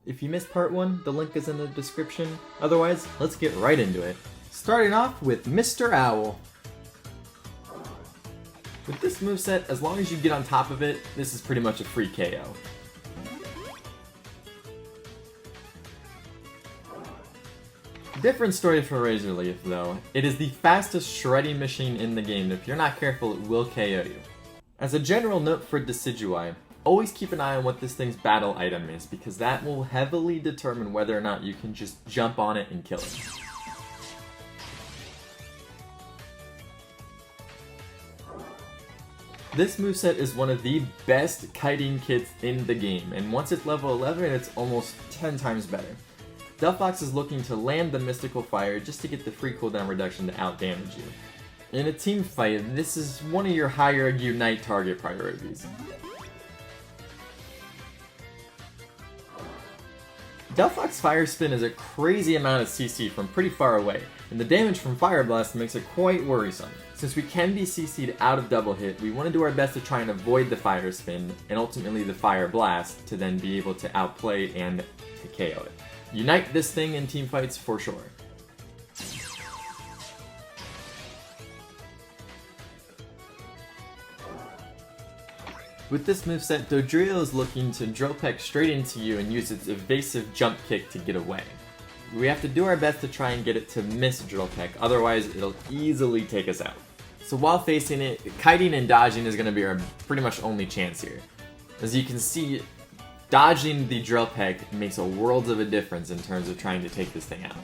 If you missed part 1, the link is in the description. Otherwise, let's get right into it. Starting off with Mr. Owl. With this moveset, as long as you get on top of it, this is pretty much a free KO. Different story for Razor Leaf though. It is the fastest shredding machine in the game. If you're not careful, it will KO you. As a general note for Decidueye, always keep an eye on what this thing's battle item is, because that will heavily determine whether or not you can just jump on it and kill it. This moveset is one of the best kiting kits in the game, and once it's level 11, it's almost 10 times better. Delphox is looking to land the Mystical Fire just to get the free cooldown reduction to outdamage you. In a team fight, this is one of your higher Unite target priorities. Delphox Fire Spin is a crazy amount of CC from pretty far away, and the damage from Fire Blast makes it quite worrisome. Since we can be CC'd out of double hit, we want to do our best to try and avoid the Fire Spin, and ultimately the Fire Blast, to then be able to outplay and to KO it. Unite this thing in team fights for sure. With this moveset, Dodrio is looking to drill peck straight into you and use its evasive jump kick to get away. We have to do our best to try and get it to miss drill peck, otherwise it'll easily take us out. So while facing it, kiting and dodging is going to be our pretty much only chance here. As you can see, dodging the drill peck makes a world of a difference in terms of trying to take this thing out.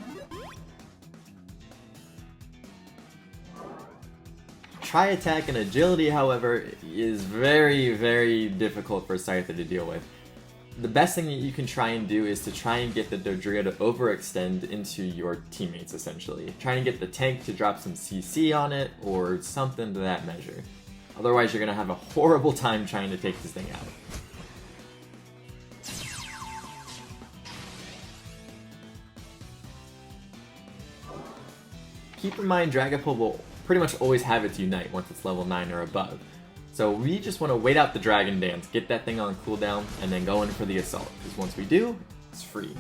Tri-attack and agility, however, is very difficult for Scyther to deal with. The best thing that you can try and do is to try and get the Dodrio to overextend into your teammates, essentially. Try and get the tank to drop some CC on it, or something to that measure. Otherwise, you're going to have a horrible time trying to take this thing out. Keep in mind, Dragapult will pretty much always have its Unite once it's level 9 or above. So we just want to wait out the Dragon Dance, get that thing on cooldown, and then go in for the Assault, because once we do, it's free.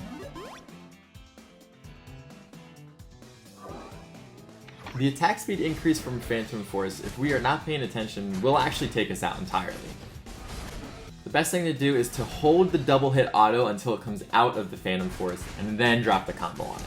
The attack speed increase from Phantom Force, if we are not paying attention, will actually take us out entirely. The best thing to do is to hold the double hit auto until it comes out of the Phantom Force, and then drop the combo on it.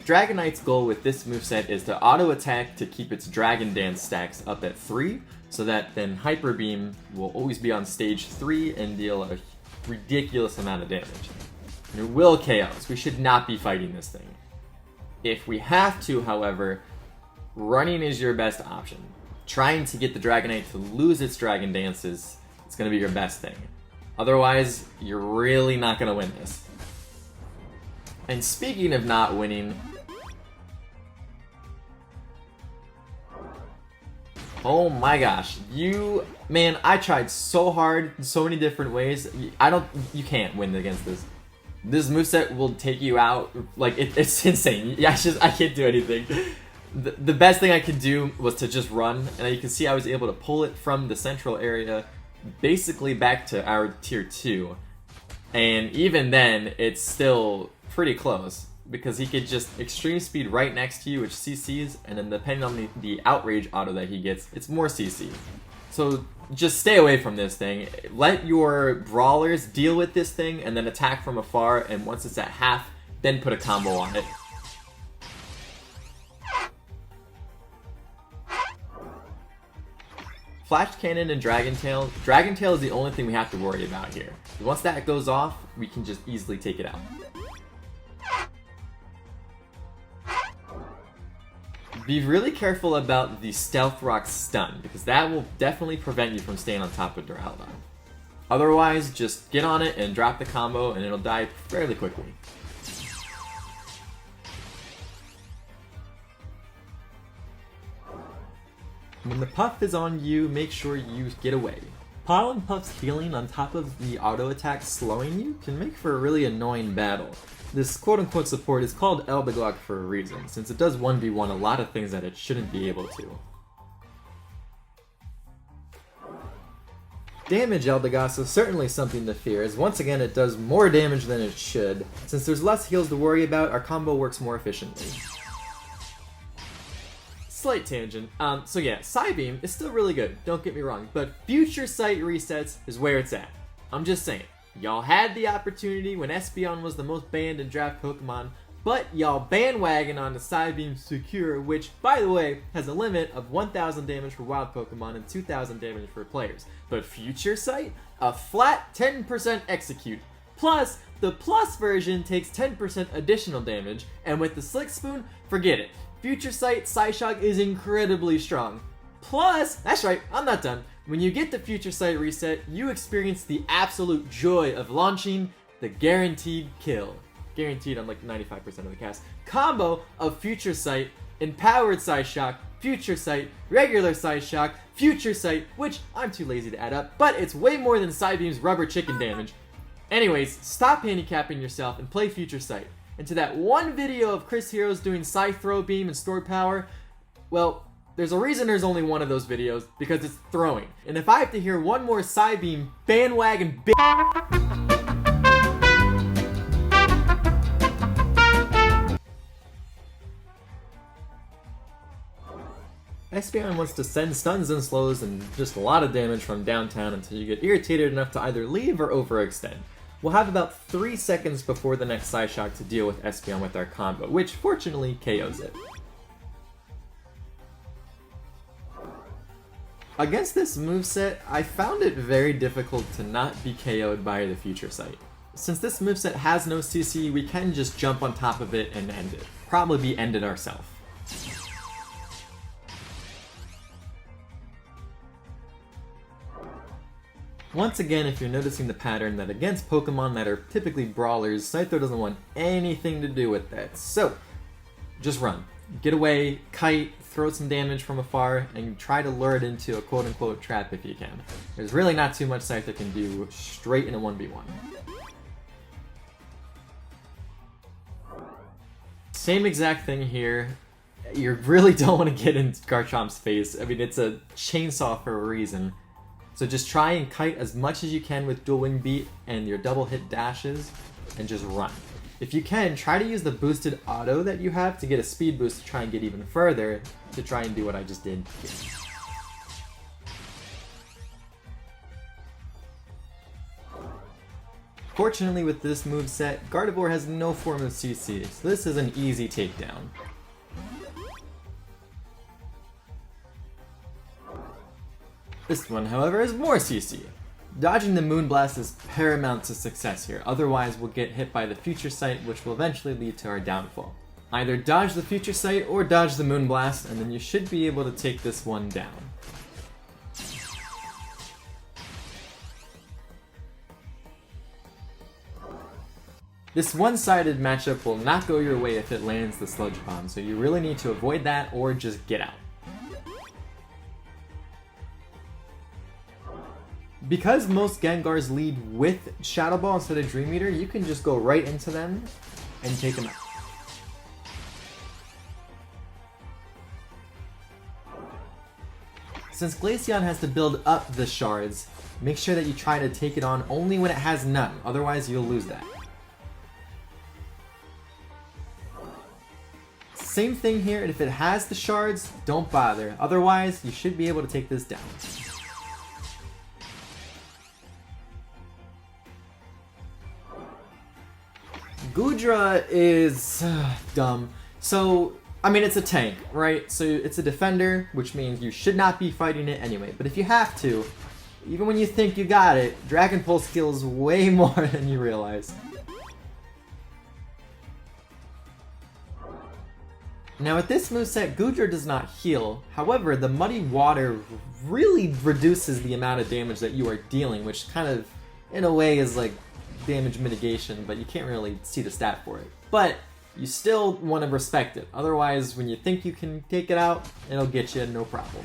Dragonite's goal with this moveset is to auto-attack to keep its Dragon Dance stacks up at 3, so that then Hyper Beam will always be on stage 3 and deal a ridiculous amount of damage. And it will KO, so we should not be fighting this thing. If we have to, however, running is your best option. Trying to get the Dragonite to lose its Dragon Dances is going to be your best thing. Otherwise, you're really not going to win this. And speaking of not winning, oh my gosh, man, I tried so hard, so many different ways. You can't win against this. This moveset will take you out, like, it's insane. Yeah, I can't do anything. The best thing I could do was to just run, and you can see I was able to pull it from the central area, basically back to our tier 2. And even then, it's still pretty close, because he could just extreme speed right next to you, which CCs, and then depending on the outrage auto that he gets, it's more CC. So just stay away from this thing. Let your brawlers deal with this thing, and then attack from afar, and once it's at half, then put a combo on it. Flash Cannon and Dragon Tail. Dragon Tail is the only thing we have to worry about here. Once that goes off, we can just easily take it out. Be really careful about the Stealth Rock Stun, because that will definitely prevent you from staying on top of Duraludon. Otherwise, just get on it and drop the combo, and it'll die fairly quickly. When the Puff is on you, make sure you get away. Pollen Puff's healing on top of the auto attack slowing you can make for a really annoying battle. This quote-unquote support is called Eldegoss for a reason, since it does 1v1 a lot of things that it shouldn't be able to. Damage Eldegoss is certainly something to fear, as once again it does more damage than it should. Since there's less heals to worry about, our combo works more efficiently. Slight tangent. So yeah, Psybeam is still really good, don't get me wrong, but Future Sight resets is where it's at. I'm just saying, y'all had the opportunity when Espeon was the most banned in draft Pokemon, but y'all bandwagon on the Psybeam Secure, which, by the way, has a limit of 1000 damage for wild Pokemon and 2000 damage for players. But Future Sight? A flat 10% execute. Plus, the Plus version takes 10% additional damage, and with the Slick Spoon, forget it. Future Sight Psyshock is incredibly strong. Plus, that's right, I'm not done. When you get the Future Sight reset, you experience the absolute joy of launching the Guaranteed Kill. Guaranteed on like 95% of the cast. Combo of Future Sight, Empowered Psyshock, Future Sight, Regular Psyshock, Future Sight, which I'm too lazy to add up, but it's way more than Psybeam's rubber chicken damage. Anyways, stop handicapping yourself and play Future Sight. And to that one video of Chris Heroes doing Psy Throw Beam and Stored Power, well, there's a reason there's only one of those videos, because it's throwing. And if I have to hear one more Psybeam bandwagon Espeon wants to send stuns and slows and just a lot of damage from downtown until you get irritated enough to either leave or overextend. We'll have about 3 seconds before the next Psyshock to deal with Espeon with our combo, which fortunately KOs it. Against this moveset, I found it very difficult to not be KO'd by the Future Sight. Since this moveset has no CC, we can just jump on top of it and end it. Probably be ended ourselves. Once again, if you're noticing the pattern that against Pokemon that are typically brawlers, Scyther doesn't want anything to do with that. So, just run. Get away, kite, throw some damage from afar, and try to lure it into a quote-unquote trap if you can. There's really not too much Scyther can do straight in a 1v1. Same exact thing here. You really don't want to get in Garchomp's face. I mean, it's a chainsaw for a reason. So just try and kite as much as you can with Dual Wing Beat and your double hit dashes, and just run. If you can, try to use the boosted auto that you have to get a speed boost to try and get even further, to try and do what I just did here. Fortunately with this moveset, Gardevoir has no form of CC, so this is an easy takedown. This one, however, is more CC. Dodging the Moonblast is paramount to success here, otherwise we'll get hit by the Future Sight, which will eventually lead to our downfall. Either dodge the Future Sight or dodge the Moonblast, and then you should be able to take this one down. This one-sided matchup will not go your way if it lands the Sludge Bomb, so you really need to avoid that or just get out. Because most Gengars lead with Shadow Ball instead of Dream Eater, you can just go right into them and take them out. Since Glaceon has to build up the shards, make sure that you try to take it on only when it has none, otherwise you'll lose that. Same thing here, and if it has the shards, don't bother, otherwise you should be able to take this down. Goodra is dumb. So, I mean, it's a tank, right? So it's a defender, which means you should not be fighting it anyway. But if you have to, even when you think you got it, Dragapult kills way more than you realize. Now with this moveset, Goodra does not heal. However, the Muddy Water really reduces the amount of damage that you are dealing, which kind of, in a way, is like damage mitigation, but you can't really see the stat for it. But you still want to respect it, otherwise when you think you can take it out, it'll get you no problem.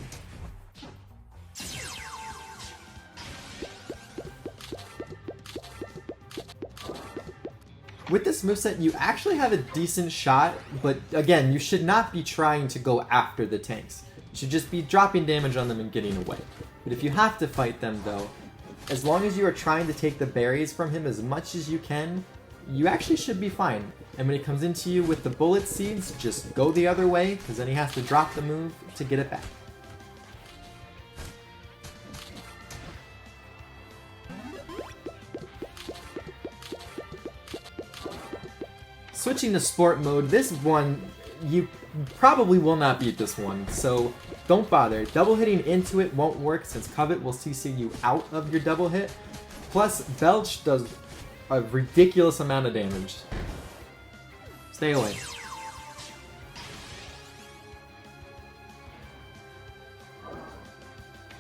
With this moveset, you actually have a decent shot, but again, you should not be trying to go after the tanks. You should just be dropping damage on them and getting away. But if you have to fight them though, as long as you are trying to take the berries from him as much as you can, you actually should be fine. And when he comes into you with the bullet seeds, just go the other way, because then he has to drop the move to get it back. Switching to sport mode, this one, you probably will not beat this one, so don't bother. Double hitting into it won't work since Covet will CC you out of your double hit. Plus, Belch does a ridiculous amount of damage. Stay away.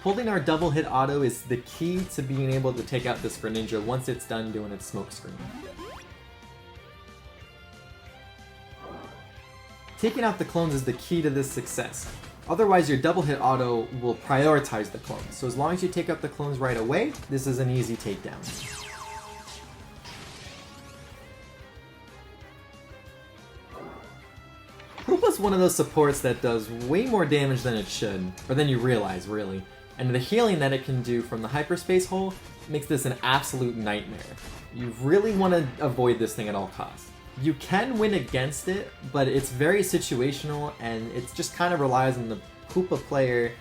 Holding our double hit auto is the key to being able to take out this Greninja once it's done doing its smoke screen. Taking out the clones is the key to this success. Otherwise, your double hit auto will prioritize the clones. So as long as you take out the clones right away, this is an easy takedown. Hoopa's one of those supports that does way more damage than it should, or than you realize, really. And the healing that it can do from the hyperspace hole makes this an absolute nightmare. You really want to avoid this thing at all costs. You can win against it, but it's very situational, and it just kind of relies on the Hoopa player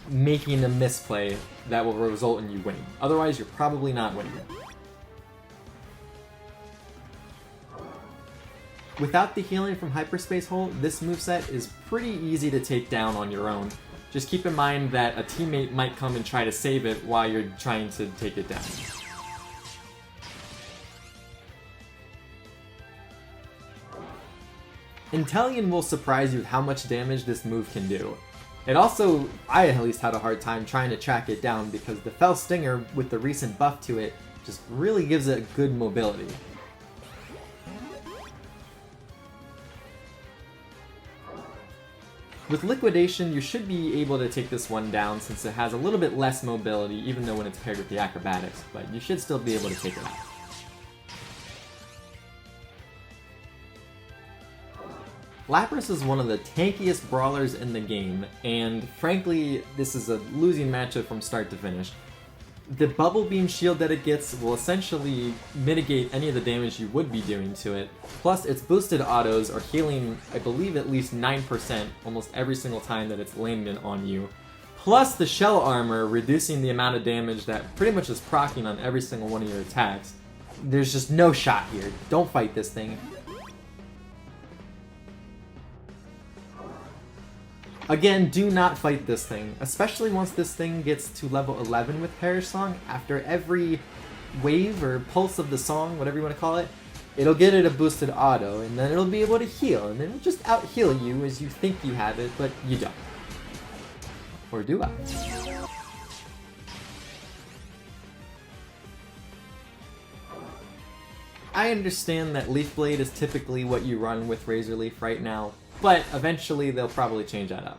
making a misplay that will result in you winning. Otherwise, you're probably not winning. Without the healing from Hyperspace Hole, this moveset is pretty easy to take down on your own. Just keep in mind that a teammate might come and try to save it while you're trying to take it down. Inteleon will surprise you with how much damage this move can do. It also, I at least had a hard time trying to track it down because the Fell Stinger with the recent buff to it just really gives it good mobility. With Liquidation, you should be able to take this one down since it has a little bit less mobility, even though when it's paired with the Acrobatics, but you should still be able to take it out. Lapras is one of the tankiest brawlers in the game, and frankly, this is a losing matchup from start to finish. The Bubble Beam shield that it gets will essentially mitigate any of the damage you would be doing to it, plus its boosted autos are healing, I believe, at least 9% almost every single time that it's landed on you, plus the Shell Armor reducing the amount of damage that pretty much is proccing on every single one of your attacks. There's just no shot here. Don't fight this thing. Again, do not fight this thing, especially once this thing gets to level 11 with Perish Song. After every wave or pulse of the song, whatever you want to call it, it'll get it a boosted auto, and then it'll be able to heal, and then it'll just out-heal you as you think you have it, but you don't. Or do I? I understand that Leaf Blade is typically what you run with Razor Leaf right now, but eventually they'll probably change that up.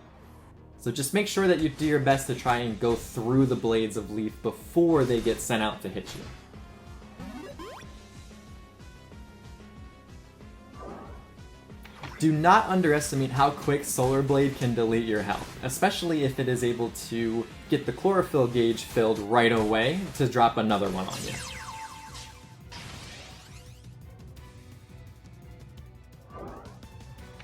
So just make sure that you do your best to try and go through the blades of Leaf before they get sent out to hit you. Do not underestimate how quick Solar Blade can delete your health, especially if it is able to get the chlorophyll gauge filled right away to drop another one on you.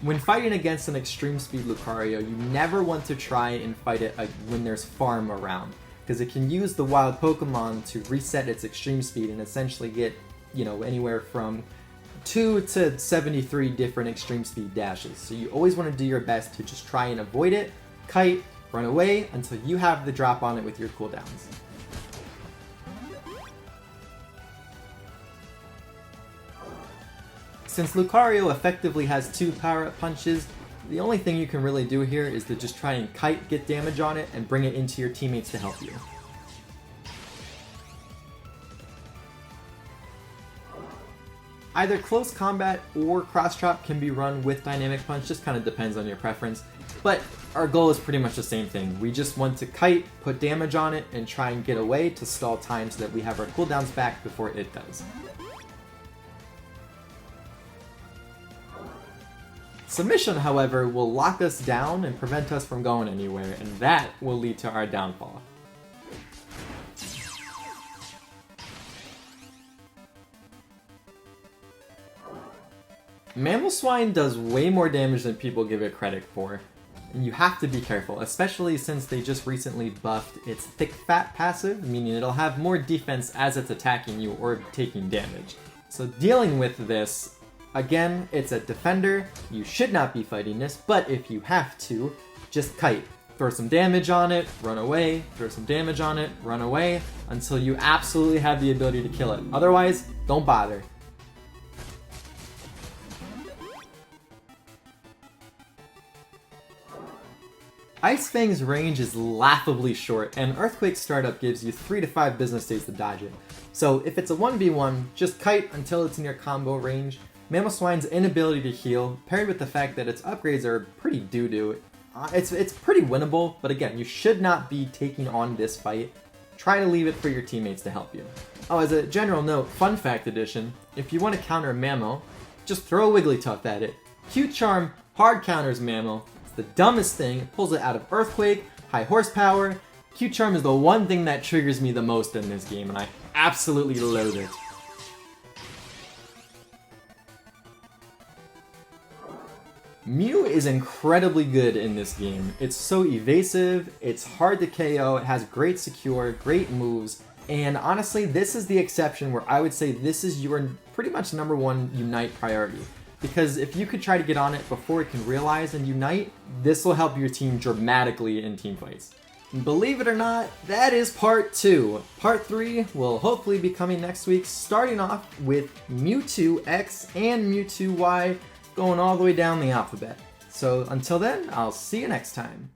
When fighting against an extreme speed Lucario, you never want to try and fight it when there's farm around, because it can use the wild Pokemon to reset its extreme speed and essentially get, you know, anywhere from 2 to 73 different extreme speed dashes. So you always want to do your best to just try and avoid it, kite, run away until you have the drop on it with your cooldowns. Since Lucario effectively has 2 power-up punches, the only thing you can really do here is to just try and kite, get damage on it, and bring it into your teammates to help you. Either close combat or cross chop can be run with Dynamic Punch, just kind of depends on your preference, but our goal is pretty much the same thing. We just want to kite, put damage on it, and try and get away to stall time so that we have our cooldowns back before it does. Submission, however, will lock us down and prevent us from going anywhere, and that will lead to our downfall. Mamoswine does way more damage than people give it credit for. And you have to be careful, especially since they just recently buffed its Thick Fat passive, meaning it'll have more defense as it's attacking you or taking damage. So dealing with this, again, it's a defender, you should not be fighting this, but if you have to, just kite. Throw some damage on it, run away, throw some damage on it, run away, until you absolutely have the ability to kill it. Otherwise, don't bother. Ice Fang's range is laughably short, and Earthquake startup gives you 3 to 5 business days to dodge it. So if it's a 1v1, just kite until it's in your combo range. Mamoswine's inability to heal, paired with the fact that its upgrades are pretty doo-doo, it's pretty winnable, but again, you should not be taking on this fight. Try to leave it for your teammates to help you. Oh, as a general note, fun fact edition, if you want to counter Mamo, just throw a Wigglytuff at it. Q-Charm hard counters Mamo. The dumbest thing, it pulls it out of Earthquake, high horsepower. Q-Charm is the one thing that triggers me the most in this game, and I absolutely loathe it. Mew is incredibly good in this game. It's so evasive, it's hard to KO, it has great secure, great moves, and honestly, this is the exception where I would say this is your pretty much #1 Unite priority. Because if you could try to get on it before it can realize and unite, this will help your team dramatically in teamfights. Believe it or not, that is part 2. Part 3 will hopefully be coming next week, starting off with Mewtwo X and Mewtwo Y, going all the way down the alphabet. So until then, I'll see you next time.